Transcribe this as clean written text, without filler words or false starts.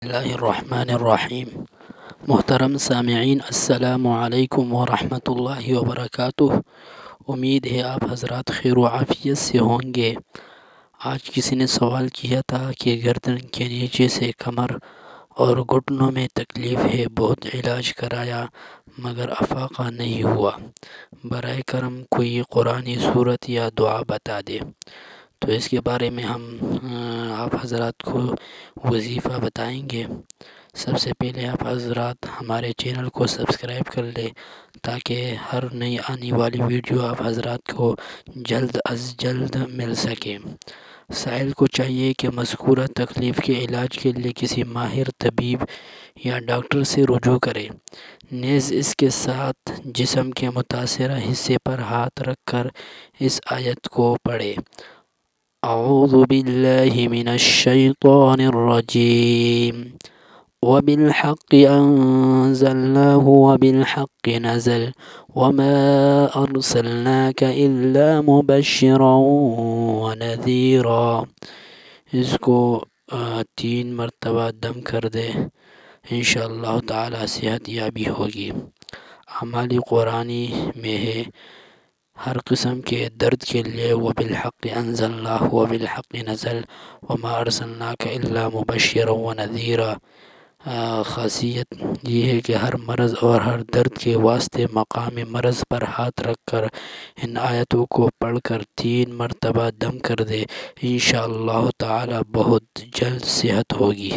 اللہ الرحمن الرحیم۔ محترم سامعین، السلام علیکم ورحمۃ اللہ وبرکاتہ۔ امید ہے آپ حضرات خیر و عافیت سے ہوں گے۔ آج کسی نے سوال کیا تھا کہ گردن کے نیچے سے کمر اور گھٹنوں میں تکلیف ہے، بہت علاج کرایا مگر افاقہ نہیں ہوا، برائے کرم کوئی قرآنی صورت یا دعا بتا دے۔ تو اس کے بارے میں ہم آپ حضرات کو وظیفہ بتائیں گے۔ سب سے پہلے آپ حضرات ہمارے چینل کو سبسکرائب کر لیں تاکہ ہر نئی آنے والی ویڈیو آپ حضرات کو جلد از جلد مل سکے۔ سائل کو چاہیے کہ مذکورہ تکلیف کے علاج کے لیے کسی ماہر طبیب یا ڈاکٹر سے رجوع کرے، نیز اس کے ساتھ جسم کے متاثرہ حصے پر ہاتھ رکھ کر اس آیت کو پڑھے: اعوذ باللہ من الشیطان الرجیم وبالحق انزلناه وبالحق نزل وما ارسلناک الا مبشرا ونذیرا۔ اس کو 3 مرتبہ دم کر دے، انشاءاللہ تعالی صحت یابی ہوگی۔ اعمال قرآنی میں ہے ہر قسم کے درد کے لیے وبالحق انزلناہ وبالحق نزل وما ارسلناک الا مبشرا ونذیرا۔ خاصیت یہ ہے کہ ہر مرض اور ہر درد کے واسطے مقام مرض پر ہاتھ رکھ کر ان آیتوں کو پڑھ کر 3 مرتبہ دم کر دے، انشاءاللہ تعالی بہت جلد صحت ہوگی۔